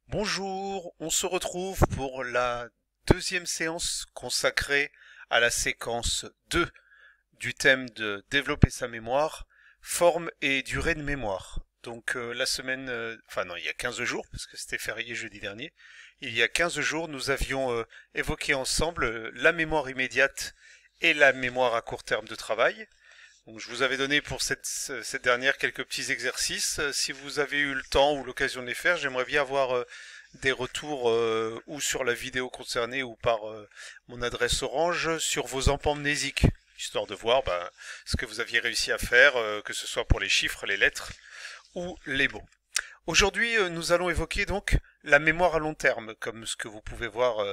Bonjour, on se retrouve pour la deuxième séance consacrée à la séquence 2 du thème de développer sa mémoire, forme et durée de mémoire. Donc la semaine, enfin non, il y a 15 jours, parce que c'était férié jeudi dernier, il y a 15 jours, nous avions évoqué ensemble la mémoire immédiate et la mémoire à court terme de travail. Donc, je vous avais donné pour cette dernière quelques petits exercices. Si vous avez eu le temps ou l'occasion de les faire, j'aimerais bien avoir des retours ou sur la vidéo concernée ou par mon adresse Orange sur vos empamnésiques, histoire de voir ce que vous aviez réussi à faire, que ce soit pour les chiffres, les lettres ou les mots. Aujourd'hui, nous allons évoquer donc la mémoire à long terme, comme ce que vous pouvez voir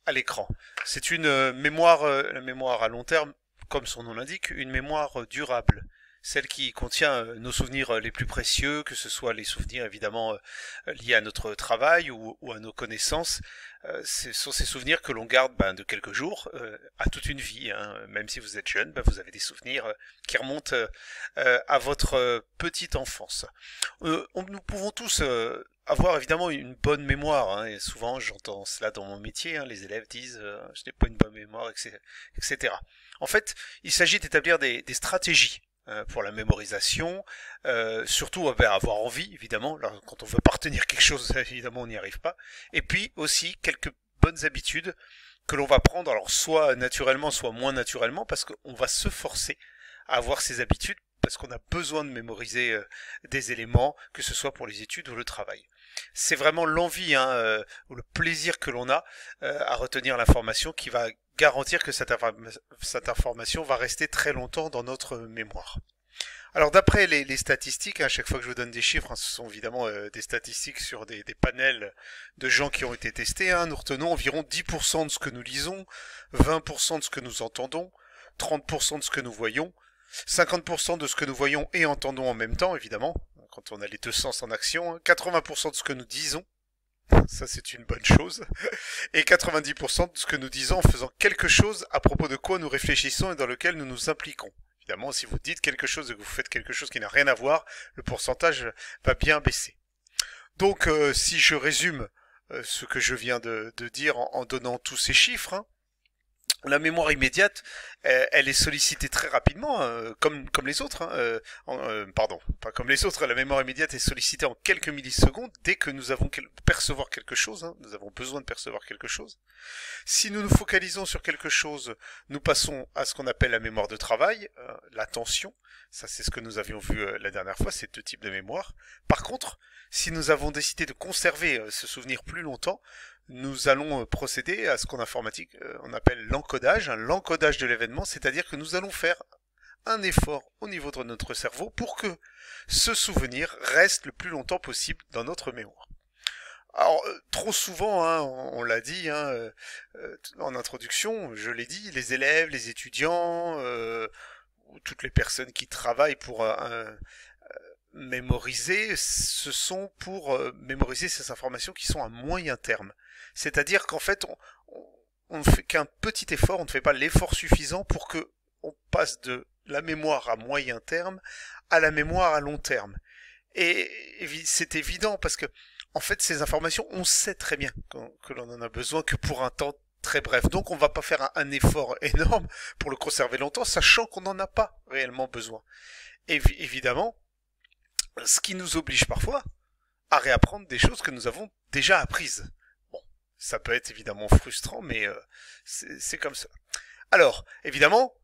à l'écran. C'est une la mémoire à long terme, comme son nom l'indique, une mémoire durable. Celle qui contient nos souvenirs les plus précieux, que ce soit les souvenirs évidemment liés à notre travail ou à nos connaissances. Ce sont ces souvenirs que l'on garde de quelques jours à toute une vie. Hein. Même si vous êtes jeune, vous avez des souvenirs qui remontent à votre petite enfance. Nous pouvons tous avoir évidemment une bonne mémoire, hein, et souvent j'entends cela dans mon métier, hein, les élèves disent je n'ai pas une bonne mémoire, etc. En fait, il s'agit d'établir des stratégies pour la mémorisation, surtout avoir envie, évidemment. Alors, quand on veut pas retenir quelque chose, évidemment on n'y arrive pas. Et puis aussi quelques bonnes habitudes que l'on va prendre, alors soit naturellement, soit moins naturellement, parce qu'on va se forcer à avoir ces habitudes parce qu'on a besoin de mémoriser des éléments, que ce soit pour les études ou le travail. C'est vraiment l'envie ou le plaisir que l'on a à retenir l'information qui va garantir que cette information va rester très longtemps dans notre mémoire. Alors d'après les statistiques, à chaque fois que je vous donne des chiffres, ce sont évidemment des statistiques sur des panels de gens qui ont été testés, nous retenons environ 10% de ce que nous lisons, 20% de ce que nous entendons, 30% de ce que nous voyons, 50% de ce que nous voyons et entendons en même temps, évidemment, quand on a les deux sens en action, 80% de ce que nous disons, ça c'est une bonne chose, et 90% de ce que nous disons en faisant quelque chose à propos de quoi nous réfléchissons et dans lequel nous nous impliquons. Évidemment, si vous dites quelque chose et que vous faites quelque chose qui n'a rien à voir, le pourcentage va bien baisser. Donc, si je résume ce que je viens de dire en donnant tous ces chiffres, la mémoire immédiate, elle est sollicitée très rapidement, comme les autres. Pardon, pas comme les autres. La mémoire immédiate est sollicitée en quelques millisecondes dès que nous avons percevoir quelque chose. Nous avons besoin de percevoir quelque chose. Si nous nous focalisons sur quelque chose, nous passons à ce qu'on appelle la mémoire de travail, l'attention. Ça, c'est ce que nous avions vu la dernière fois, ces deux types de mémoire. Par contre, si nous avons décidé de conserver ce souvenir plus longtemps, nous allons procéder à ce qu'en informatique on appelle l'encodage, l'encodage de l'événement, c'est-à-dire que nous allons faire un effort au niveau de notre cerveau pour que ce souvenir reste le plus longtemps possible dans notre mémoire. Alors, trop souvent, on l'a dit en introduction, je l'ai dit, les élèves, les étudiants, toutes les personnes qui travaillent pour mémoriser, ce sont pour mémoriser ces informations qui sont à moyen terme. C'est-à-dire qu'en fait, on ne fait qu'un petit effort, on ne fait pas l'effort suffisant pour que on passe de la mémoire à moyen terme à la mémoire à long terme. Et c'est évident parce que, en fait, ces informations, on sait très bien que l'on en a besoin que pour un temps très bref. Donc, on ne va pas faire un effort énorme pour le conserver longtemps, sachant qu'on n'en a pas réellement besoin. Et évidemment, ce qui nous oblige parfois à réapprendre des choses que nous avons déjà apprises. Bon, ça peut être évidemment frustrant, mais c'est comme ça. Alors, évidemment,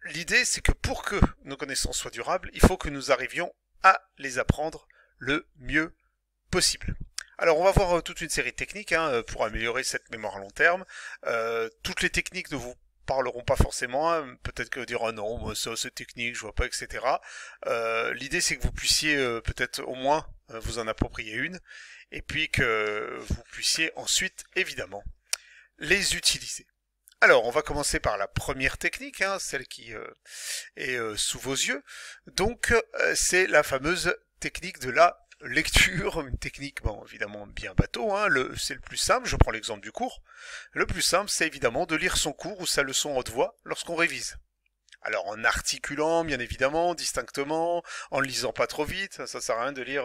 l'idée c'est que pour que nos connaissances soient durables, il faut que nous arrivions à les apprendre le mieux possible. Alors on va voir toute une série de techniques pour améliorer cette mémoire à long terme. Toutes les techniques ne vous parleront pas forcément, peut-être que vous direz oh non, moi, ça c'est technique, je vois pas, etc. L'idée c'est que vous puissiez peut-être au moins vous en approprier une, et puis que vous puissiez ensuite évidemment les utiliser. Alors, on va commencer par la première technique, celle qui est sous vos yeux. Donc, c'est la fameuse technique de la lecture, une technique, bon, évidemment bien bateau, c'est le plus simple, je prends l'exemple du cours. Le plus simple, c'est évidemment de lire son cours ou sa leçon en haute voix lorsqu'on révise. Alors en articulant, bien évidemment, distinctement, en lisant pas trop vite, ça sert à rien de lire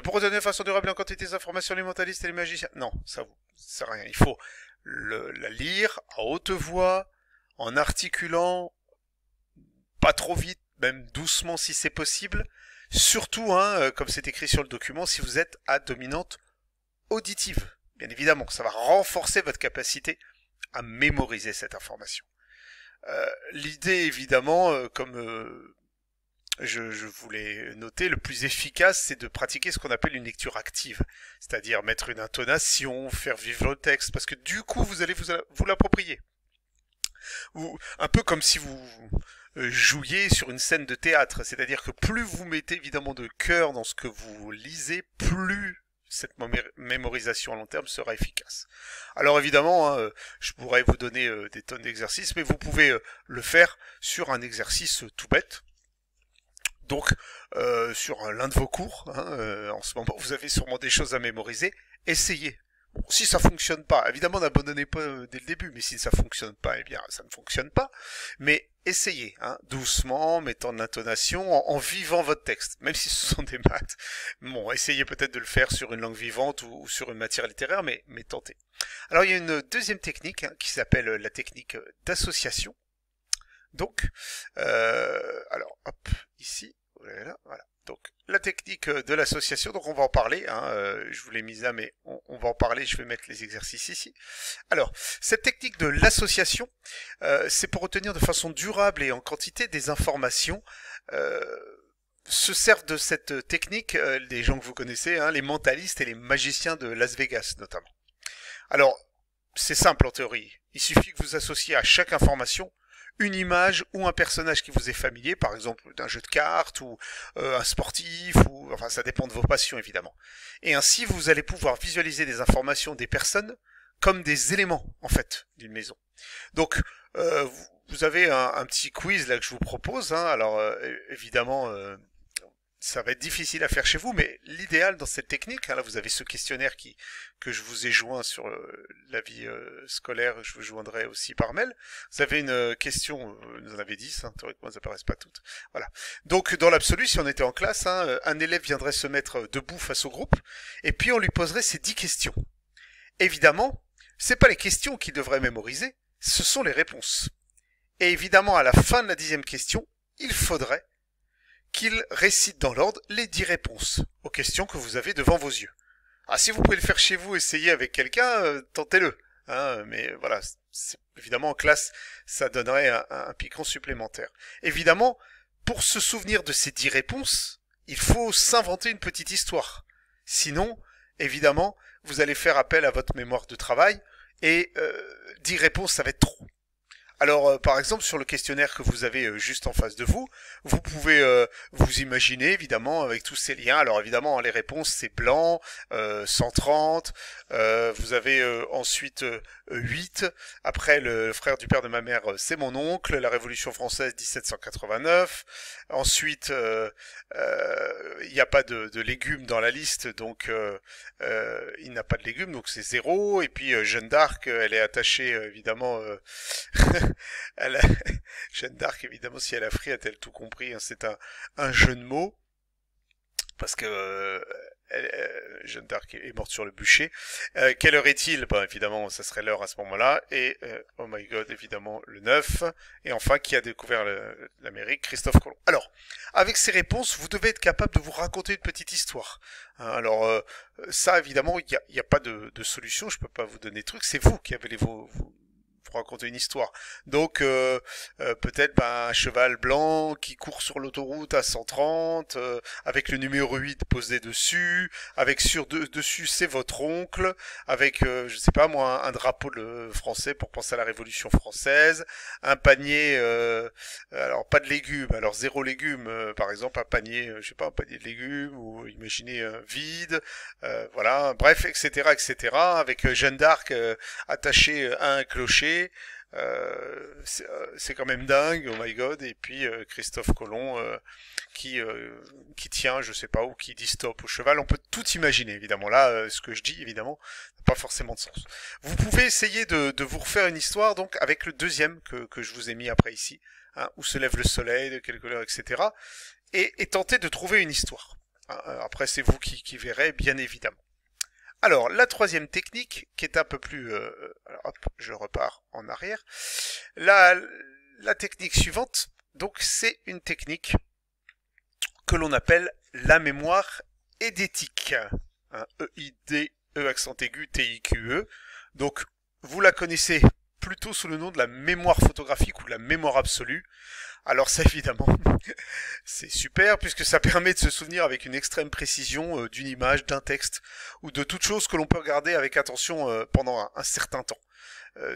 pour retenir de façon durable en quantité des informations les mentalistes et les magiciens. Non, ça sert à rien. Il faut la lire à haute voix, en articulant, pas trop vite, même doucement si c'est possible. Surtout, comme c'est écrit sur le document, si vous êtes à dominante auditive. Bien évidemment, ça va renforcer votre capacité à mémoriser cette information. L'idée, évidemment, comme je voulais noter, le plus efficace, c'est de pratiquer ce qu'on appelle une lecture active, c'est-à-dire mettre une intonation, faire vivre le texte, parce que du coup, vous allez vous l'approprier. Ou un peu comme si vous jouiez sur une scène de théâtre, c'est-à-dire que plus vous mettez évidemment de cœur dans ce que vous lisez, plus cette mémorisation à long terme sera efficace. Alors évidemment, je pourrais vous donner des tonnes d'exercices, mais vous pouvez le faire sur un exercice tout bête. Donc, sur l'un de vos cours, en ce moment, vous avez sûrement des choses à mémoriser. Essayez. Bon, si ça fonctionne pas, évidemment n'abandonnez pas dès le début, mais si ça fonctionne pas, eh bien ça ne fonctionne pas. Mais essayez, doucement, mettant de l'intonation, en vivant votre texte, même si ce sont des maths. Bon, essayez peut-être de le faire sur une langue vivante ou sur une matière littéraire, mais tentez. Alors il y a une deuxième technique qui s'appelle la technique d'association. Donc, alors hop, ici, voilà. Donc la technique de l'association, donc on va en parler, je vous l'ai mise là, mais on va en parler, je vais mettre les exercices ici. Alors, cette technique de l'association, c'est pour obtenir de façon durable et en quantité des informations. Se servent de cette technique les gens que vous connaissez, les mentalistes et les magiciens de Las Vegas notamment. Alors, c'est simple en théorie, il suffit que vous associez à chaque information une image ou un personnage qui vous est familier, par exemple d'un jeu de cartes ou un sportif, ou enfin ça dépend de vos passions évidemment. Et ainsi vous allez pouvoir visualiser des informations des personnes comme des éléments en fait d'une maison. Donc vous avez un petit quiz là que je vous propose. Alors évidemment ça va être difficile à faire chez vous, mais l'idéal dans cette technique, là vous avez ce questionnaire que je vous ai joint sur la vie scolaire, je vous joindrai aussi par mail. Vous avez une question, vous en avez 10, théoriquement elles n'apparaissent pas toutes. Voilà. Donc dans l'absolu, si on était en classe, un élève viendrait se mettre debout face au groupe, et puis on lui poserait ces 10 questions. Évidemment, c'est pas les questions qu'il devrait mémoriser, ce sont les réponses. Et évidemment, à la fin de la 10e question, il faudrait qu'il récite dans l'ordre les 10 réponses aux questions que vous avez devant vos yeux. Ah, si vous pouvez le faire chez vous, essayez avec quelqu'un, tentez-le. Mais voilà, évidemment en classe, ça donnerait un piquant supplémentaire. Évidemment, pour se souvenir de ces 10 réponses, il faut s'inventer une petite histoire. Sinon, évidemment, vous allez faire appel à votre mémoire de travail et 10 réponses, ça va être trop. Alors, par exemple, sur le questionnaire que vous avez juste en face de vous, vous pouvez vous imaginer, évidemment, avec tous ces liens. Alors, évidemment, les réponses, c'est blanc, 130. Vous avez ensuite 8. Après, le frère du père de ma mère, c'est mon oncle. La Révolution française, 1789. Ensuite, il n'y a pas de légumes dans la liste, donc il n'a pas de légumes, donc c'est 0. Et puis, Jeanne d'Arc, elle est attachée, évidemment... Jeanne d'Arc, évidemment, si elle a pris, a-t-elle tout compris, c'est un jeu de mots, parce que Jeanne d'Arc est morte sur le bûcher. Quelle heure est-il? Évidemment, ça serait l'heure à ce moment-là. Et, oh my god, évidemment, le 9. Et enfin, qui a découvert l'Amérique? Christophe Colomb. Alors, avec ces réponses, vous devez être capable de vous raconter une petite histoire. Alors, ça, évidemment, il n'y a pas de solution, je peux pas vous donner de trucs, c'est vous qui avez vous raconter une histoire. Donc peut-être un cheval blanc qui court sur l'autoroute à 130 avec le numéro 8 posé dessus, avec dessus c'est votre oncle, avec je sais pas moi un drapeau français pour penser à la Révolution française, un panier alors pas de légumes, alors 0 légumes par exemple, un panier je sais pas un panier de légumes ou imaginez vide, voilà, bref etc avec Jeanne d'Arc attachée à un clocher. C'est quand même dingue, oh my god. Et puis Christophe Colomb qui tient, je sais pas, ou qui dit stop au cheval. On peut tout imaginer, évidemment. Là, ce que je dis, évidemment, n'a pas forcément de sens. Vous pouvez essayer de vous refaire une histoire, donc avec le deuxième que je vous ai mis après ici, hein, où se lève le soleil, de quelle couleur, etc. Et tenter de trouver une histoire. Après, c'est vous qui verrez, bien évidemment. Alors, la troisième technique, qui est un peu plus... alors, hop, je repars en arrière. La technique suivante, donc, c'est une technique que l'on appelle la mémoire édétique. Hein, E-I-D-E accent aigu T-I-Q-E. Donc, vous la connaissez plutôt sous le nom de la mémoire photographique ou de la mémoire absolue. Alors ça, évidemment, c'est super puisque ça permet de se souvenir avec une extrême précision d'une image, d'un texte ou de toute chose que l'on peut regarder avec attention pendant un certain temps.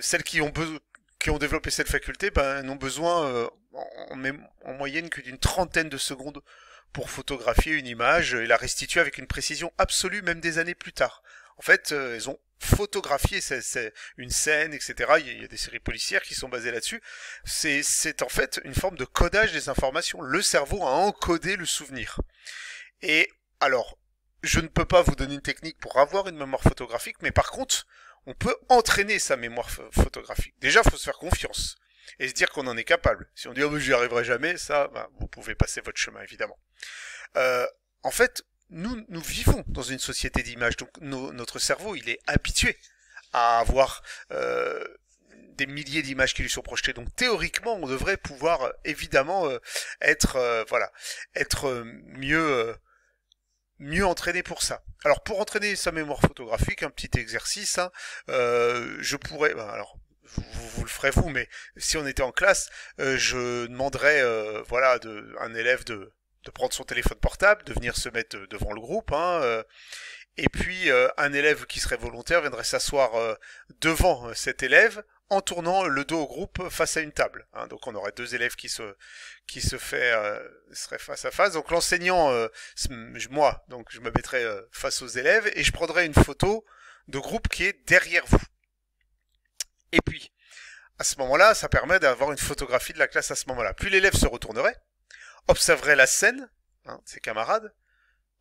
Celles qui ont développé cette faculté n'ont besoin en moyenne que d'une trentaine de secondes pour photographier une image et la restituer avec une précision absolue même des années plus tard. En fait, elles ont photographié une scène, etc. Il y a des séries policières qui sont basées là-dessus. C'est en fait une forme de codage des informations. Le cerveau a encodé le souvenir. Et alors, je ne peux pas vous donner une technique pour avoir une mémoire photographique, mais par contre, on peut entraîner sa mémoire photographique. Déjà, il faut se faire confiance et se dire qu'on en est capable. Si on dit « oh, mais j'y arriverai jamais », ça, vous pouvez passer votre chemin, évidemment. En fait, nous vivons dans une société d'images, donc notre cerveau, il est habitué à avoir des milliers d'images qui lui sont projetées. Donc théoriquement, on devrait pouvoir évidemment être mieux entraîné pour ça. Alors pour entraîner sa mémoire photographique, un petit exercice, hein, je pourrais, alors vous le ferez vous, mais si on était en classe, je demanderais un élève de prendre son téléphone portable, de venir se mettre devant le groupe, hein, et puis un élève qui serait volontaire viendrait s'asseoir devant cet élève en tournant le dos au groupe face à une table. Hein. Donc on aurait deux élèves qui seraient face à face. Donc l'enseignant, moi, donc je me mettrais face aux élèves et je prendrais une photo de groupe qui est derrière vous. Et puis, à ce moment-là, ça permet d'avoir une photographie de la classe à ce moment-là. Puis l'élève se retournerait, observerait la scène, hein, ses camarades,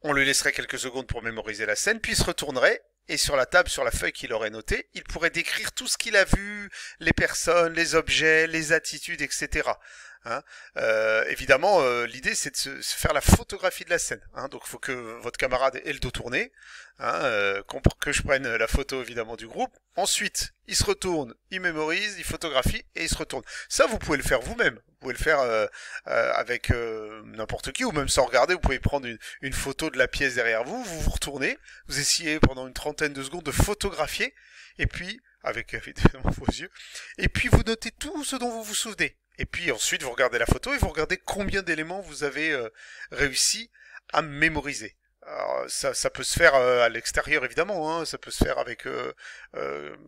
on lui laisserait quelques secondes pour mémoriser la scène, puis il se retournerait, et sur la table, sur la feuille qu'il aurait notée, il pourrait décrire tout ce qu'il a vu, les personnes, les objets, les attitudes, etc. Hein, évidemment, l'idée c'est de se faire la photographie de la scène. Hein, donc il faut que votre camarade ait le dos tourné, hein, que je prenne la photo évidemment du groupe. Ensuite, il se retourne, il mémorise, il photographie et il se retourne. Ça, vous pouvez le faire vous-même. Vous pouvez le faire avec n'importe qui ou même sans regarder. Vous pouvez prendre une photo de la pièce derrière vous, vous vous retournez, vous essayez pendant une trentaine de secondes de photographier et puis, avec évidemment vos yeux, et puis vous notez tout ce dont vous vous souvenez. Et puis ensuite, vous regardez la photo et vous regardez combien d'éléments vous avez réussi à mémoriser. Alors, ça peut se faire à l'extérieur, évidemment. Hein, ça peut se faire avec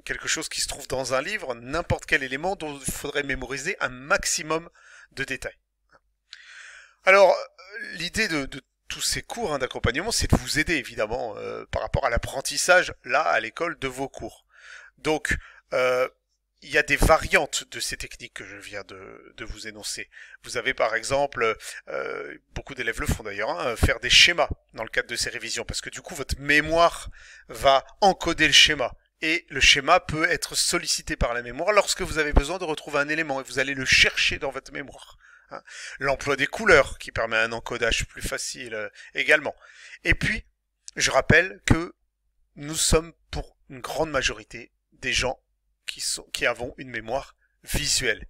quelque chose qui se trouve dans un livre, n'importe quel élément dont il faudrait mémoriser un maximum de détails. Alors, l'idée de tous ces cours d'accompagnement, c'est de vous aider, évidemment, par rapport à l'apprentissage, là, à l'école, de vos cours. Donc, il y a des variantes de ces techniques que je viens de vous énoncer. Vous avez par exemple, beaucoup d'élèves le font d'ailleurs, hein, faire des schémas dans le cadre de ces révisions, parce que du coup votre mémoire va encoder le schéma. Et le schéma peut être sollicité par la mémoire lorsque vous avez besoin de retrouver un élément, et vous allez le chercher dans votre mémoire. Hein. L'emploi des couleurs, qui permet un encodage plus facile également. Et puis, je rappelle que nous sommes pour une grande majorité des gens qui avons une mémoire visuelle.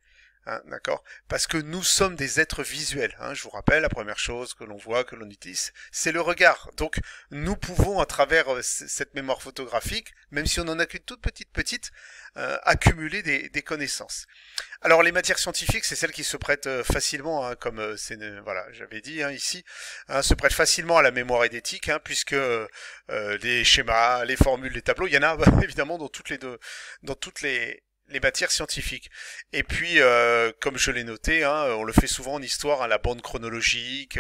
Hein, d'accord ? Parce que nous sommes des êtres visuels. Hein, je vous rappelle, la première chose que l'on voit, que l'on utilise, c'est le regard. Donc, nous pouvons, à travers cette mémoire photographique, même si on n'en a qu'une toute petite, accumuler des connaissances. Alors, les matières scientifiques, c'est celles qui se prêtent facilement, hein, comme voilà, j'avais dit ici, hein, se prêtent facilement à la mémoire édétique, hein, puisque les schémas, les formules, les tableaux, il y en a évidemment dans toutes les matières scientifiques. Et puis, comme je l'ai noté, hein, on le fait souvent en histoire, hein, la bande chronologique,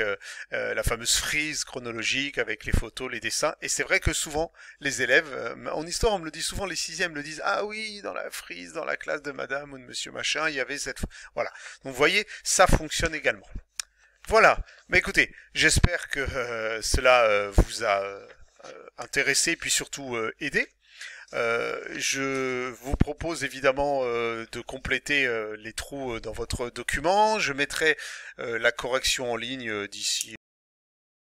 la fameuse frise chronologique avec les photos, les dessins. Et c'est vrai que souvent, les élèves, en histoire, on me le dit souvent, les sixièmes le disent, ah oui, dans la frise, dans la classe de madame ou de monsieur machin, il y avait cette... Voilà. Donc vous voyez, ça fonctionne également. Voilà. Mais écoutez, j'espère que cela vous a intéressé, puis surtout aidé. Je vous propose évidemment de compléter les trous dans votre document. Je mettrai la correction en ligne d'ici